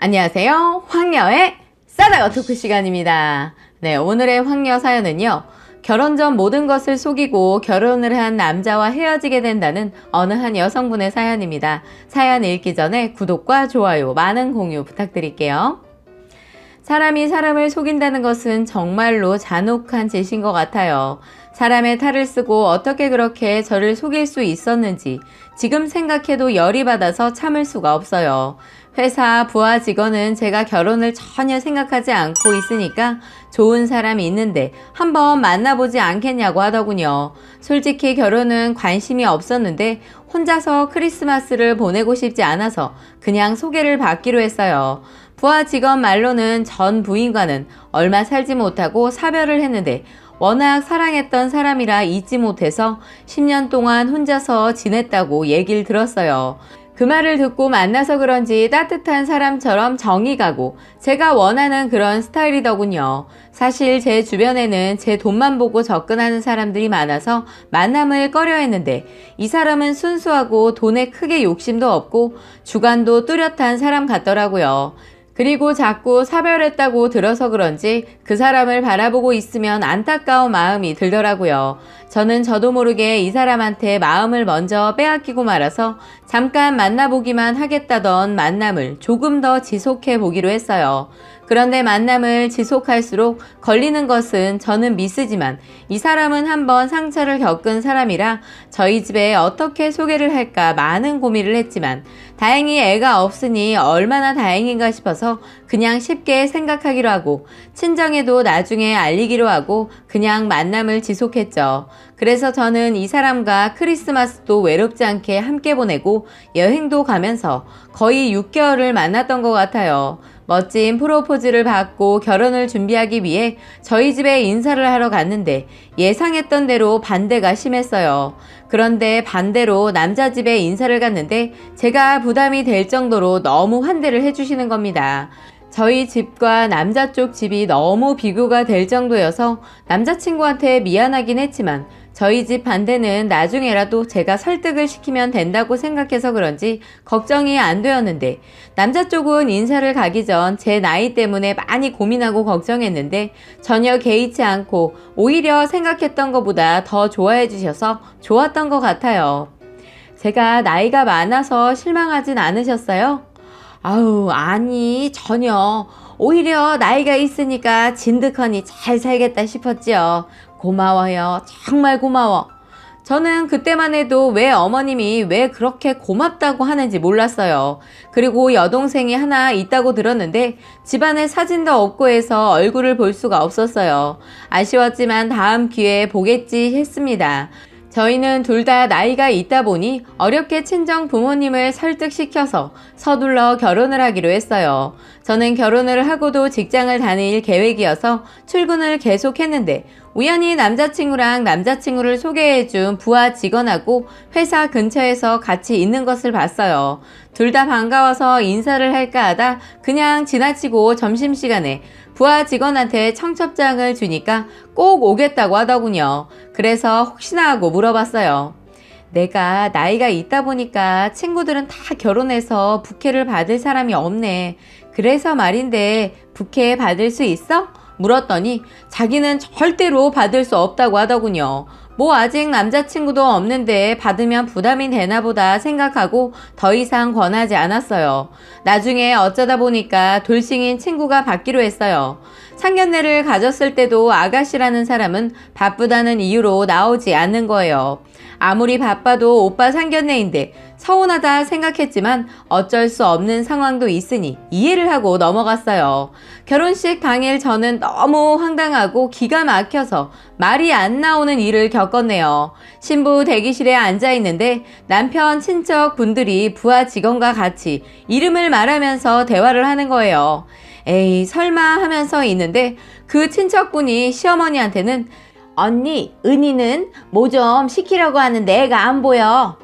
안녕하세요. 황녀의 싸다가 토크 시간입니다. 네, 오늘의 황녀 사연은요. 결혼 전 모든 것을 속이고 결혼을 한 남자와 헤어지게 된다는 어느 한 여성분의 사연입니다. 사연 읽기 전에 구독과 좋아요, 많은 공유 부탁드릴게요. 사람이 사람을 속인다는 것은 정말로 잔혹한 짓인 것 같아요. 사람의 탈을 쓰고 어떻게 그렇게 저를 속일 수 있었는지 지금 생각해도 열이 받아서 참을 수가 없어요. 회사 부하 직원은 제가 결혼을 전혀 생각하지 않고 있으니까 좋은 사람이 있는데 한번 만나보지 않겠냐고 하더군요. 솔직히 결혼은 관심이 없었는데 혼자서 크리스마스를 보내고 싶지 않아서 그냥 소개를 받기로 했어요. 부하 직원 말로는 전 부인과는 얼마 살지 못하고 사별을 했는데 워낙 사랑했던 사람이라 잊지 못해서 10년 동안 혼자서 지냈다고 얘기를 들었어요. 그 말을 듣고 만나서 그런지 따뜻한 사람처럼 정이 가고 제가 원하는 그런 스타일이더군요. 사실 제 주변에는 제 돈만 보고 접근하는 사람들이 많아서 만남을 꺼려했는데 이 사람은 순수하고 돈에 크게 욕심도 없고 주관도 뚜렷한 사람 같더라고요. 그리고 자꾸 사별했다고 들어서 그런지 그 사람을 바라보고 있으면 안타까운 마음이 들더라고요. 저는 저도 모르게 이 사람한테 마음을 먼저 빼앗기고 말아서 잠깐 만나보기만 하겠다던 만남을 조금 더 지속해 보기로 했어요. 그런데 만남을 지속할수록 걸리는 것은 저는 미스지만 이 사람은 한번 상처를 겪은 사람이라 저희 집에 어떻게 소개를 할까 많은 고민을 했지만 다행히 애가 없으니 얼마나 다행인가 싶어서 그냥 쉽게 생각하기로 하고 친정에도 나중에 알리기로 하고 그냥 만남을 지속했죠. 그래서 저는 이 사람과 크리스마스도 외롭지 않게 함께 보내고 여행도 가면서 거의 6개월을 만났던 것 같아요. 멋진 프로포즈를 받고 결혼을 준비하기 위해 저희 집에 인사를 하러 갔는데 예상했던 대로 반대가 심했어요. 그런데 반대로 남자 집에 인사를 갔는데 제가 부담이 될 정도로 너무 환대를 해주시는 겁니다. 저희 집과 남자 쪽 집이 너무 비교가 될 정도여서 남자친구한테 미안하긴 했지만 저희 집 반대는 나중에라도 제가 설득을 시키면 된다고 생각해서 그런지 걱정이 안 되었는데 남자 쪽은 인사를 가기 전 제 나이 때문에 많이 고민하고 걱정했는데 전혀 개의치 않고 오히려 생각했던 것보다 더 좋아해 주셔서 좋았던 것 같아요. 제가 나이가 많아서 실망하진 않으셨어요? 아우, 아니, 전혀. 오히려 나이가 있으니까 진득하니 잘 살겠다 싶었지요. 고마워요. 정말 고마워. 저는 그때만 해도 왜 어머님이 왜 그렇게 고맙다고 하는지 몰랐어요. 그리고 여동생이 하나 있다고 들었는데 집안에 사진도 없고 해서 얼굴을 볼 수가 없었어요. 아쉬웠지만 다음 기회에 보겠지 했습니다. 저희는 둘 다 나이가 있다 보니 어렵게 친정 부모님을 설득시켜서 서둘러 결혼을 하기로 했어요. 저는 결혼을 하고도 직장을 다닐 계획이어서 출근을 계속했는데 우연히 남자친구랑 남자친구를 소개해준 부하 직원하고 회사 근처에서 같이 있는 것을 봤어요. 둘 다 반가워서 인사를 할까 하다 그냥 지나치고 점심시간에 부하 직원한테 청첩장을 주니까 꼭 오겠다고 하더군요. 그래서 혹시나 하고 물어봤어요. 내가 나이가 있다 보니까 친구들은 다 결혼해서 부케를 받을 사람이 없네. 그래서 말인데 부케 받을 수 있어? 물었더니 자기는 절대로 받을 수 없다고 하더군요. 뭐 아직 남자친구도 없는데 받으면 부담이 되나 보다 생각하고 더 이상 권하지 않았어요. 나중에 어쩌다 보니까 돌싱인 친구가 받기로 했어요. 상견례를 가졌을 때도 아가씨라는 사람은 바쁘다는 이유로 나오지 않는 거예요. 아무리 바빠도 오빠 상견례인데 서운하다 생각했지만 어쩔 수 없는 상황도 있으니 이해를 하고 넘어갔어요. 결혼식 당일 저는 너무 황당하고 기가 막혀서 말이 안 나오는 일을 겪었네요. 신부 대기실에 앉아 있는데 남편 친척 분들이 부하 직원과 같이 이름을 말하면서 대화를 하는 거예요. 에이, 설마 하면서 있는데 그 친척분이 시어머니한테는 언니, 은희는 뭐 좀 시키려고 하는데 애가 안 보여.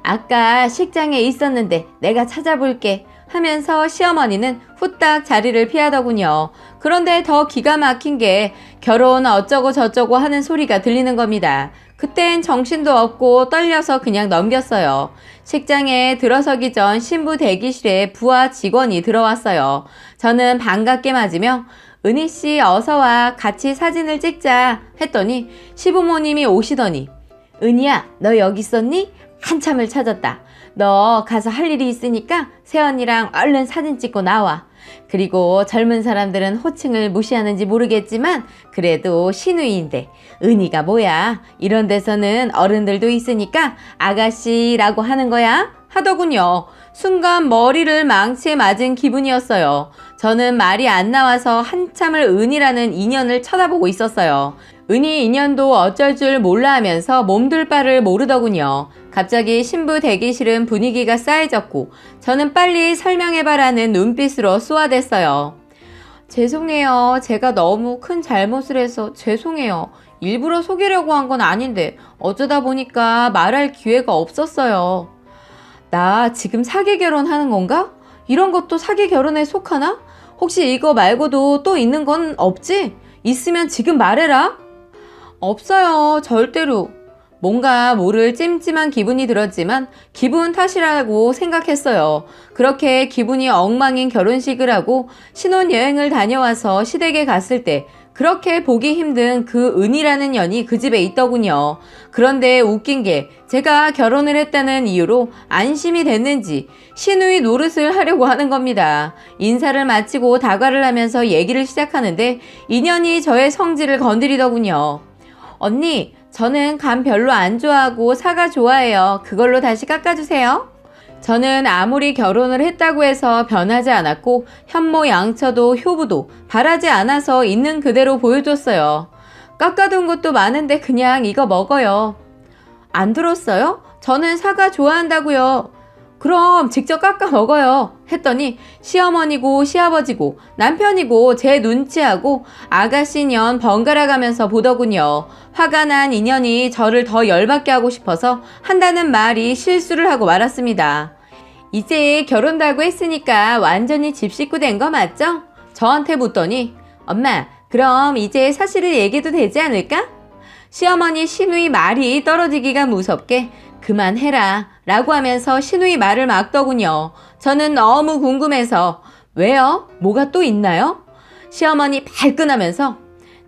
아까 식장에 있었는데 내가 찾아볼게 하면서 시어머니는 후딱 자리를 피하더군요. 그런데 더 기가 막힌 게 결혼 어쩌고 저쩌고 하는 소리가 들리는 겁니다. 그땐 정신도 없고 떨려서 그냥 넘겼어요. 식장에 들어서기 전 신부 대기실에 부하 직원이 들어왔어요. 저는 반갑게 맞으며 은희씨 어서와 같이 사진을 찍자 했더니 시부모님이 오시더니 은희야 너 여기 있었니? 한참을 찾았다. 너 가서 할 일이 있으니까 새언니랑 얼른 사진 찍고 나와. 그리고 젊은 사람들은 호칭을 무시하는지 모르겠지만 그래도 시누이인데 은희가 뭐야? 이런 데서는 어른들도 있으니까 아가씨라고 하는 거야? 하더군요. 순간 머리를 망치에 맞은 기분이었어요. 저는 말이 안 나와서 한참을 은희라는 인연을 쳐다보고 있었어요. 은희 인연도 어쩔 줄 몰라 하면서 몸둘 바를 모르더군요. 갑자기 신부 대기실은 분위기가 싸해졌고 저는 빨리 설명해봐라는 눈빛으로 쏘아댔어요. 죄송해요. 제가 너무 큰 잘못을 해서 죄송해요. 일부러 속이려고 한 건 아닌데 어쩌다 보니까 말할 기회가 없었어요. 나 지금 사기 결혼하는 건가? 이런 것도 사기 결혼에 속하나? 혹시 이거 말고도 또 있는 건 없지? 있으면 지금 말해라. 없어요. 절대로. 뭔가 모를 찜찜한 기분이 들었지만 기분 탓이라고 생각했어요. 그렇게 기분이 엉망인 결혼식을 하고 신혼여행을 다녀와서 시댁에 갔을 때 그렇게 보기 힘든 그 은이라는 년이 그 집에 있더군요. 그런데 웃긴 게 제가 결혼을 했다는 이유로 안심이 됐는지 시누이 노릇을 하려고 하는 겁니다. 인사를 마치고 다과를 하면서 얘기를 시작하는데 인연이 저의 성질을 건드리더군요. 언니, 저는 간 별로 안 좋아하고 사과 좋아해요. 그걸로 다시 깎아주세요. 저는 아무리 결혼을 했다고 해서 변하지 않았고 현모 양처도 효부도 바라지 않아서 있는 그대로 보여줬어요. 깎아둔 것도 많은데 그냥 이거 먹어요. 안 들었어요? 저는 사과 좋아한다고요. 그럼 직접 깎아 먹어요. 했더니 시어머니고 시아버지고 남편이고 제 눈치하고 아가씨년 번갈아 가면서 보더군요. 화가 난 인연이 저를 더 열받게 하고 싶어서 한다는 말이 실수를 하고 말았습니다. 이제 결혼도 하고 했으니까 완전히 집 식구 된 거 맞죠? 저한테 묻더니 엄마 그럼 이제 사실을 얘기해도 되지 않을까? 시어머니 시누이 말이 떨어지기가 무섭게 그만해라 라고 하면서 시누이 말을 막더군요. 저는 너무 궁금해서 왜요? 뭐가 또 있나요? 시어머니 발끈하면서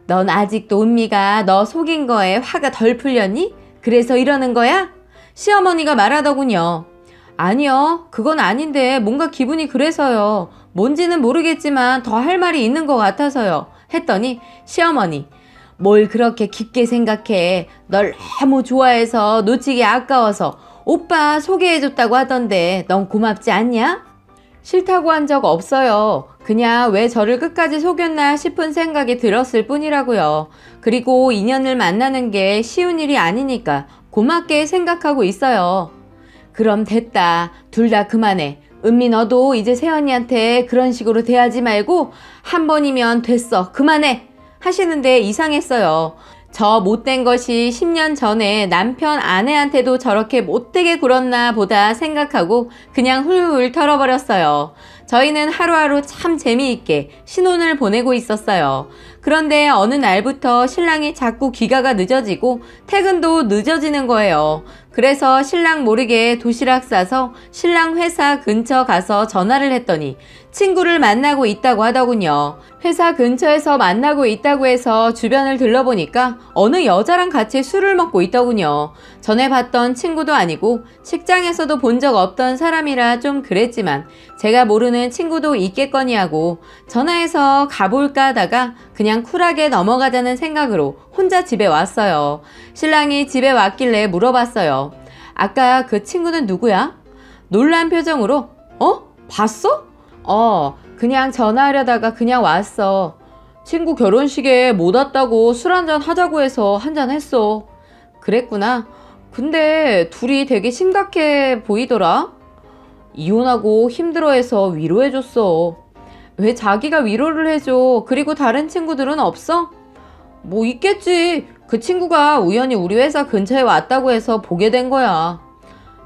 넌 아직도 은미가 너 속인 거에 화가 덜 풀렸니? 그래서 이러는 거야? 시어머니가 말하더군요. 아니요, 그건 아닌데 뭔가 기분이 그래서요. 뭔지는 모르겠지만 더 할 말이 있는 것 같아서요. 했더니 시어머니 뭘 그렇게 깊게 생각해. 널 너무 좋아해서 놓치기 아까워서 오빠 소개해줬다고 하던데 넌 고맙지 않냐? 싫다고 한 적 없어요. 그냥 왜 저를 끝까지 속였나 싶은 생각이 들었을 뿐이라고요. 그리고 인연을 만나는 게 쉬운 일이 아니니까 고맙게 생각하고 있어요. 그럼 됐다. 둘 다 그만해. 은미 너도 이제 새언니한테 그런 식으로 대하지 말고 한 번이면 됐어. 그만해. 하시는데 이상했어요. 저 못된 것이 10년 전에 남편 아내한테도 저렇게 못되게 굴었나 보다 생각하고 그냥 훌훌 털어버렸어요. 저희는 하루하루 참 재미있게 신혼을 보내고 있었어요. 그런데 어느 날부터 신랑이 자꾸 귀가가 늦어지고 퇴근도 늦어지는 거예요. 그래서 신랑 모르게 도시락 싸서 신랑 회사 근처 가서 전화를 했더니 친구를 만나고 있다고 하더군요. 회사 근처에서 만나고 있다고 해서 주변을 둘러보니까 어느 여자랑 같이 술을 먹고 있더군요. 전에 봤던 친구도 아니고 식장에서도 본 적 없던 사람이라 좀 그랬지만 제가 모르는 친구도 있겠거니 하고 전화해서 가볼까 하다가 그냥 쿨하게 넘어가자는 생각으로 혼자 집에 왔어요. 신랑이 집에 왔길래 물어봤어요. 아까 그 친구는 누구야? 놀란 표정으로 봤어? 그냥 전화하려다가 그냥 왔어. 친구 결혼식에 못 왔다고 술 한잔 하자고 해서 한잔 했어. 그랬구나. 근데 둘이 되게 심각해 보이더라. 이혼하고 힘들어해서 위로해줬어. 왜 자기가 위로를 해줘? 그리고 다른 친구들은 없어? 뭐 있겠지. 그 친구가 우연히 우리 회사 근처에 왔다고 해서 보게 된 거야.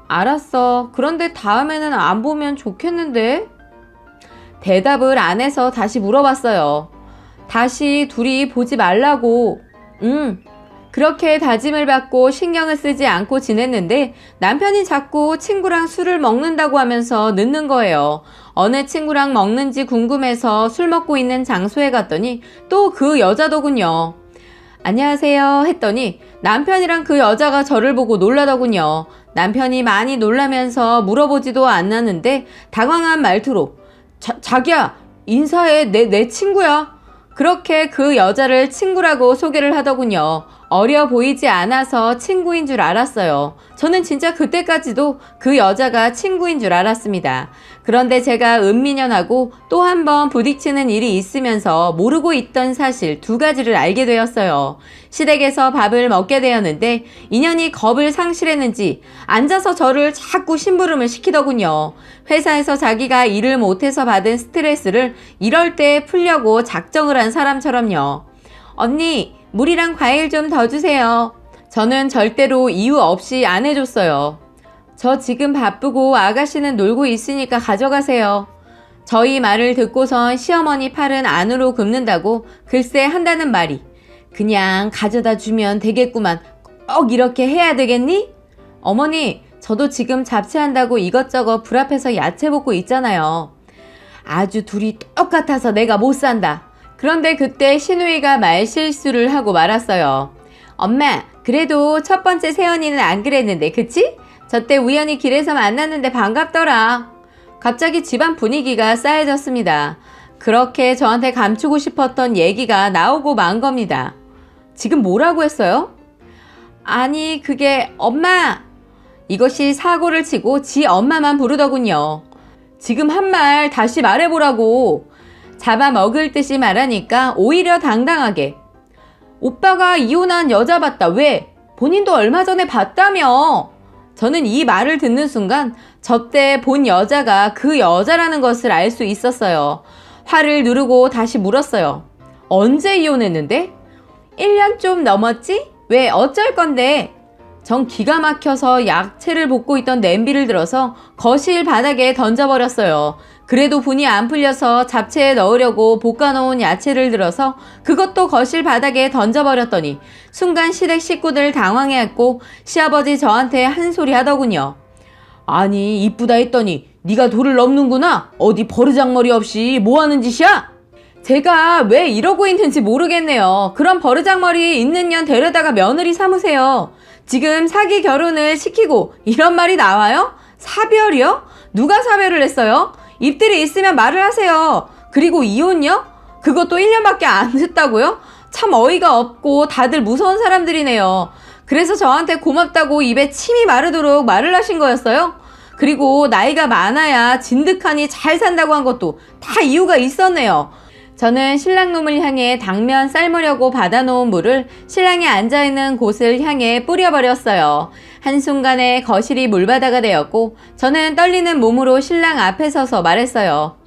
알았어. 그런데 다음에는 안 보면 좋겠는데? 대답을 안 해서 다시 물어봤어요. 다시 둘이 보지 말라고. 그렇게 다짐을 받고 신경을 쓰지 않고 지냈는데 남편이 자꾸 친구랑 술을 먹는다고 하면서 늦는 거예요. 어느 친구랑 먹는지 궁금해서 술 먹고 있는 장소에 갔더니 또 그 여자더군요. 안녕하세요 했더니 남편이랑 그 여자가 저를 보고 놀라더군요. 남편이 많이 놀라면서 물어보지도 않았는데 당황한 말투로 자기야 인사해 내 친구야. 그렇게 그 여자를 친구라고 소개를 하더군요. 어려 보이지 않아서 친구인 줄 알았어요. 저는 진짜 그때까지도 그 여자가 친구인 줄 알았습니다. 그런데 제가 은민연하고 또 한 번 부딪히는 일이 있으면서 모르고 있던 사실 두 가지를 알게 되었어요. 시댁에서 밥을 먹게 되었는데 인연이 겁을 상실했는지 앉아서 저를 자꾸 심부름을 시키더군요. 회사에서 자기가 일을 못해서 받은 스트레스를 이럴 때 풀려고 작정을 한 사람처럼요. 언니, 물이랑 과일 좀 더 주세요. 저는 절대로 이유 없이 안 해줬어요. 저 지금 바쁘고 아가씨는 놀고 있으니까 가져가세요. 저희 말을 듣고선 시어머니 팔은 안으로 굽는다고 글쎄 한다는 말이 그냥 가져다 주면 되겠구만. 꼭 이렇게 해야 되겠니? 어머니, 저도 지금 잡채한다고 이것저것 불 앞에서 야채 볶고 있잖아요. 아주 둘이 똑같아서 내가 못 산다. 그런데 그때 시누이가 말실수를 하고 말았어요. 엄마, 그래도 첫 번째 새언니는 안 그랬는데 그치? 저 때 우연히 길에서 만났는데 반갑더라. 갑자기 집안 분위기가 싸해졌습니다. 그렇게 저한테 감추고 싶었던 얘기가 나오고 만 겁니다. 지금 뭐라고 했어요? 아니 그게 엄마! 이것이 사고를 치고 지 엄마만 부르더군요. 지금 한 말 다시 말해보라고. 잡아먹을 듯이 말하니까 오히려 당당하게 오빠가 이혼한 여자 봤다. 왜? 본인도 얼마 전에 봤다며. 저는 이 말을 듣는 순간 저 때 본 여자가 그 여자라는 것을 알 수 있었어요. 화를 누르고 다시 물었어요. 언제 이혼했는데? 1년 좀 넘었지? 왜 어쩔 건데? 전 기가 막혀서 야채를 볶고 있던 냄비를 들어서 거실 바닥에 던져버렸어요. 그래도 분이 안 풀려서 잡채에 넣으려고 볶아놓은 야채를 들어서 그것도 거실 바닥에 던져버렸더니 순간 시댁 식구들 당황해했고 시아버지 저한테 한 소리 하더군요. 아니 이쁘다 했더니 네가 도를 넘는구나. 어디 버르장머리 없이 뭐하는 짓이야? 제가 왜 이러고 있는지 모르겠네요. 그런 버르장머리 있는 년 데려다가 며느리 삼으세요. 지금 사기 결혼을 시키고 이런 말이 나와요? 사별이요? 누가 사별을 했어요? 입들이 있으면 말을 하세요. 그리고 이혼요? 그것도 1년밖에 안 됐다고요? 참 어이가 없고 다들 무서운 사람들이네요. 그래서 저한테 고맙다고 입에 침이 마르도록 말을 하신 거였어요? 그리고 나이가 많아야 진득하니 잘 산다고 한 것도 다 이유가 있었네요. 저는 신랑놈을 향해 당면 삶으려고 받아놓은 물을 신랑이 앉아있는 곳을 향해 뿌려버렸어요. 한순간에 거실이 물바다가 되었고 저는 떨리는 몸으로 신랑 앞에 서서 말했어요.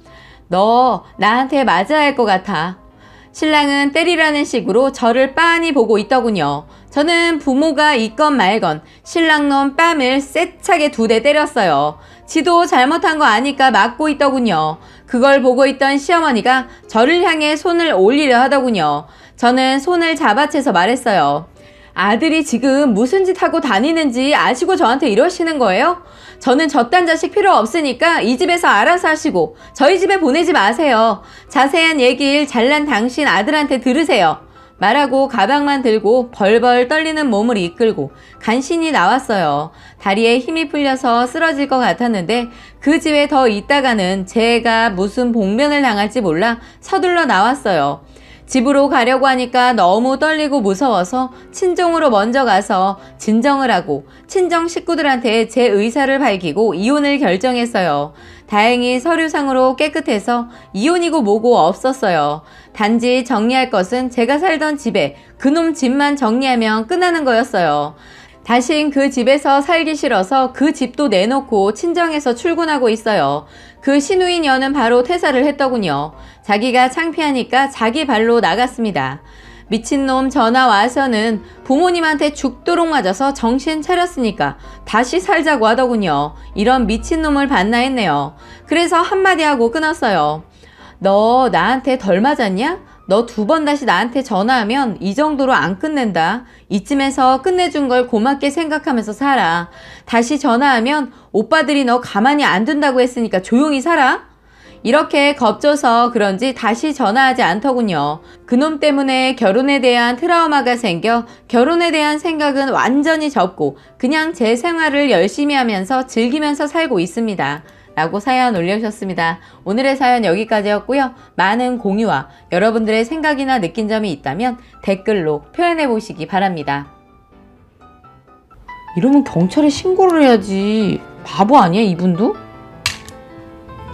너 나한테 맞아야 할 것 같아. 신랑은 때리라는 식으로 저를 빤히 보고 있더군요. 저는 부모가 있건 말건 신랑놈 뺨을 세차게 2대 때렸어요. 지도 잘못한 거 아니까 맞고 있더군요. 그걸 보고 있던 시어머니가 저를 향해 손을 올리려 하더군요. 저는 손을 잡아채서 말했어요. 아들이 지금 무슨 짓 하고 다니는지 아시고 저한테 이러시는 거예요? 저는 저딴 자식 필요 없으니까 이 집에서 알아서 하시고 저희 집에 보내지 마세요. 자세한 얘기를 잘난 당신 아들한테 들으세요. 말하고 가방만 들고 벌벌 떨리는 몸을 이끌고 간신히 나왔어요. 다리에 힘이 풀려서 쓰러질 것 같았는데 그 집에 더 있다가는 제가 무슨 봉변을 당할지 몰라 서둘러 나왔어요. 집으로 가려고 하니까 너무 떨리고 무서워서 친정으로 먼저 가서 진정을 하고 친정 식구들한테 제 의사를 밝히고 이혼을 결정했어요. 다행히 서류상으로 깨끗해서 이혼이고 뭐고 없었어요. 단지 정리할 것은 제가 살던 집에 그놈 집만 정리하면 끝나는 거였어요. 다신 그 집에서 살기 싫어서 그 집도 내놓고 친정에서 출근하고 있어요. 그 시누인 여는 바로 퇴사를 했더군요. 자기가 창피하니까 자기 발로 나갔습니다. 미친놈 전화 와서는 부모님한테 죽도록 맞아서 정신 차렸으니까 다시 살자고 하더군요. 이런 미친놈을 봤나 했네요. 그래서 한마디 하고 끊었어요. 너 나한테 덜 맞았냐? 너 2번 다시 나한테 전화하면 이 정도로 안 끝낸다. 이쯤에서 끝내준 걸 고맙게 생각하면서 살아. 다시 전화하면 오빠들이 너 가만히 안 둔다고 했으니까 조용히 살아. 이렇게 겁줘서 그런지 다시 전화하지 않더군요. 그놈 때문에 결혼에 대한 트라우마가 생겨 결혼에 대한 생각은 완전히 접고 그냥 제 생활을 열심히 하면서 즐기면서 살고 있습니다. 라고 사연 올려주셨습니다. 오늘의 사연 여기까지였고요. 많은 공유와 여러분들의 생각이나 느낀 점이 있다면 댓글로 표현해 보시기 바랍니다. 이러면 경찰에 신고를 해야지. 바보 아니야 이분도?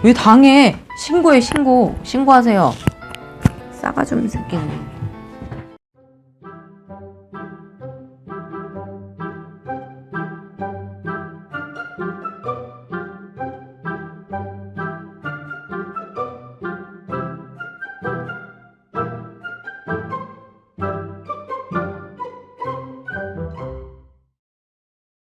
왜 당해? 신고해 신고. 신고하세요. 싸가지 없는 새끼는.